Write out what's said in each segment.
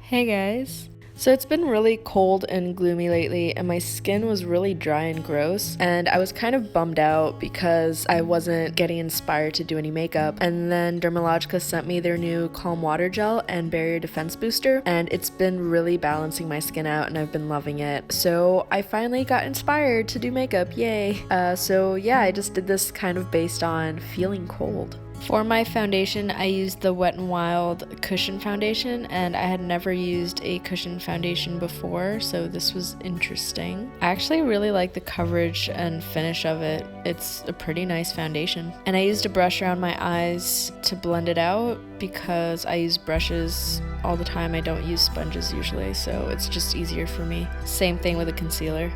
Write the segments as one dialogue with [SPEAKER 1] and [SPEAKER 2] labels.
[SPEAKER 1] Hey guys! So it's been really cold and gloomy lately and my skin was really dry and gross, and I was kind of bummed out because I wasn't getting inspired to do any makeup. And then Dermalogica sent me their new Calm Water Gel and Barrier Defense Booster, and it's been really balancing my skin out and I've been loving it. So I finally got inspired to do makeup, yay! So yeah, I just did this kind of based on feeling cold. For my foundation, I used the Wet n Wild Cushion Foundation, and I had never used a cushion foundation before, so this was interesting. I actually really like the coverage and finish of it. It's a pretty nice foundation. And I used a brush around my eyes to blend it out because I use brushes all the time. I don't use sponges usually, so it's just easier for me. Same thing with a concealer.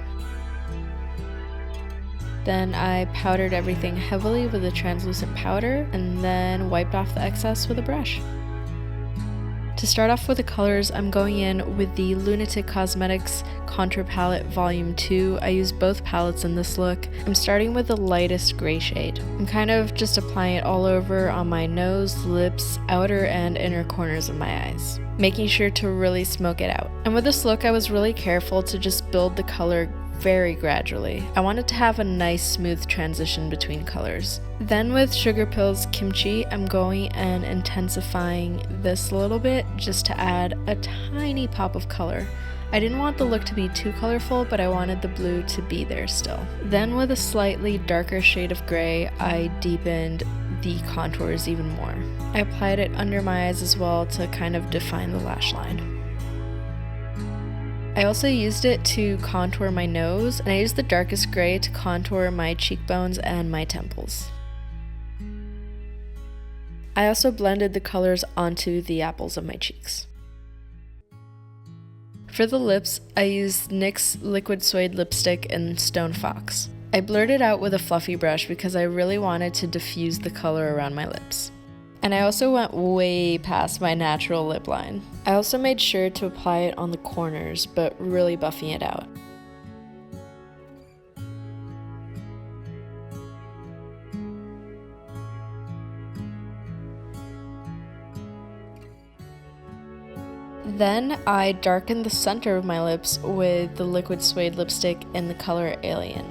[SPEAKER 1] Then I powdered everything heavily with a translucent powder and then wiped off the excess with a brush. To start off with the colors, I'm going in with the Lunatick Cosmetics Contour Palette Volume 2. I use both palettes in this look. I'm starting with the lightest gray shade. I'm kind of just applying it all over on my nose, lips, outer and inner corners of my eyes, making sure to really smoke it out. And with this look, I was really careful to just build the color very gradually. I wanted to have a nice smooth transition between colors. Then with Sugarpill's Kimchi, I'm going and intensifying this a little bit just to add a tiny pop of color. I didn't want the look to be too colorful, but I wanted the blue to be there still. Then with a slightly darker shade of gray, I deepened the contours even more. I applied it under my eyes as well to kind of define the lash line. I also used it to contour my nose, and I used the darkest gray to contour my cheekbones and my temples. I also blended the colors onto the apples of my cheeks. For the lips, I used NYX's Liquid Suede lipstick in Stone Fox. I blurred it out with a fluffy brush because I really wanted to diffuse the color around my lips. And I also went way past my natural lip line. I also made sure to apply it on the corners, but really buffing it out. Then I darkened the center of my lips with the Liquid Suede lipstick in the color Alien.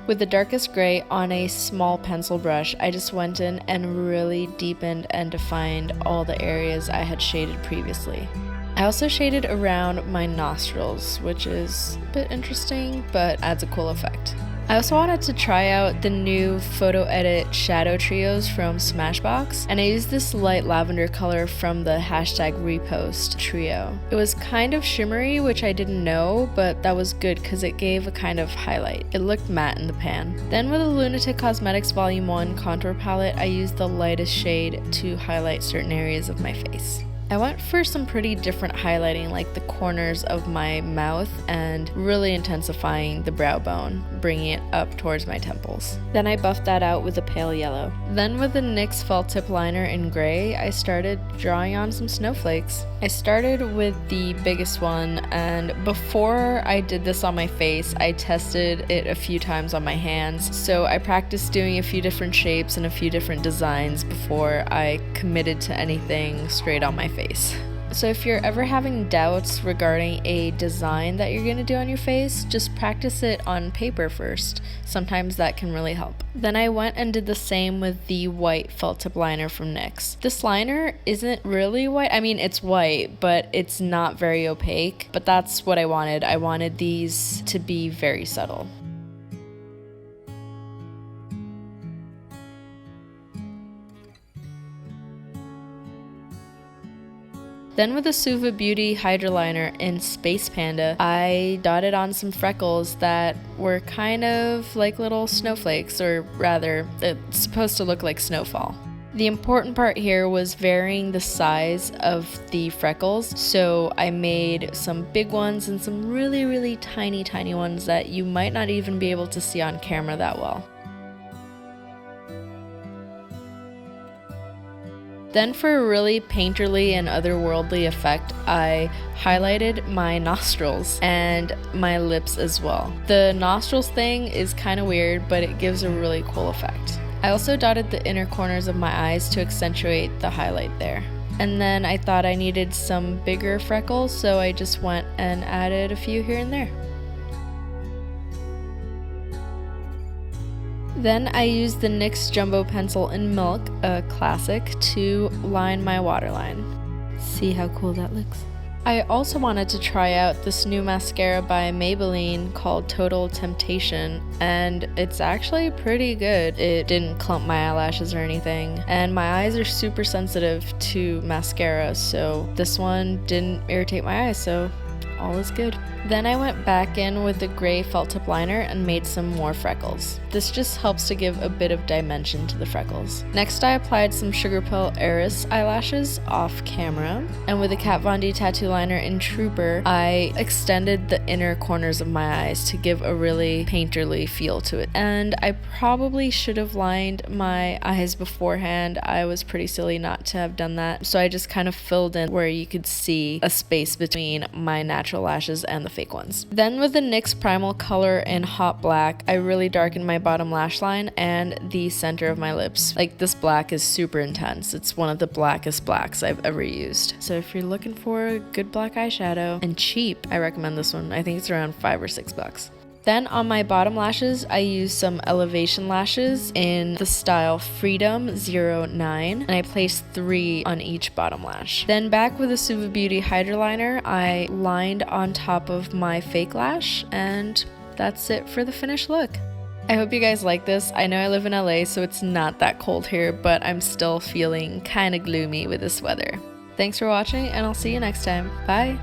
[SPEAKER 1] With the darkest gray on a small pencil brush, I just went in and really deepened and defined all the areas I had shaded previously. I also shaded around my nostrils, which is a bit interesting, but adds a cool effect. I also wanted to try out the new photo edit shadow trios from Smashbox, and I used this light lavender color from the #repost trio. It was kind of shimmery, which I didn't know, but that was good because it gave a kind of highlight. It looked matte in the pan. Then with the Lunatick Cosmetics Volume 1 contour palette, I used the lightest shade to highlight certain areas of my face. I went for some pretty different highlighting, like the corners of my mouth and really intensifying the brow bone, bringing it up towards my temples. Then I buffed that out with a pale yellow. Then with the NYX Fall Tip Liner in gray, I started drawing on some snowflakes. I started with the biggest one, and before I did this on my face, I tested it a few times on my hands. So I practiced doing a few different shapes and a few different designs before I committed to anything straight on my face. So if you're ever having doubts regarding a design that you're going to do on your face, just practice it on paper first. Sometimes that can really help. Then I went and did the same with the white felt tip liner from NYX. This liner isn't really white. I mean, it's white, but it's not very opaque. But that's what I wanted. I wanted these to be very subtle. Then with the Suva Beauty Hydra liner in Space Panda, I dotted on some freckles that were kind of like little snowflakes, or rather, it's supposed to look like snowfall. The important part here was varying the size of the freckles, so I made some big ones and some really tiny ones that you might not even be able to see on camera that well. Then for a really painterly and otherworldly effect, I highlighted my nostrils and my lips as well. The nostrils thing is kind of weird, but it gives a really cool effect. I also dotted the inner corners of my eyes to accentuate the highlight there. And then I thought I needed some bigger freckles, so I just went and added a few here and there. Then I used the NYX Jumbo Pencil in Milk, a classic, to line my waterline. See how cool that looks? I also wanted to try out this new mascara by Maybelline called Total Temptation, and it's actually pretty good. It didn't clump my eyelashes or anything, and my eyes are super sensitive to mascara, so this one didn't irritate my eyes, so all is good. Then I went back in with the gray felt tip liner and made some more freckles. This just helps to give a bit of dimension to the freckles. Next I applied some Sugarpill Heiress eyelashes off camera, and with the Kat Von D tattoo liner in Trooper, I extended the inner corners of my eyes to give a really painterly feel to it. And I probably should have lined my eyes beforehand. I was pretty silly not to have done that, so I just kind of filled in where you could see a space between my natural lashes and the fake ones. Then with the NYX Primal Color in Hot Black, I really darkened my bottom lash line and the center of my lips. Like, this black is super intense. It's one of the blackest blacks I've ever used. So if you're looking for a good black eyeshadow and cheap, I recommend this one. I think it's around $5 or $6. Then on my bottom lashes, I used some elevation lashes in the style Freedom 09, and I placed 3 on each bottom lash. Then back with the Suva Beauty Hydra liner, I lined on top of my fake lash, and that's it for the finished look. I hope you guys like this. I know I live in LA, so it's not that cold here, but I'm still feeling kind of gloomy with this weather. Thanks for watching, and I'll see you next time. Bye!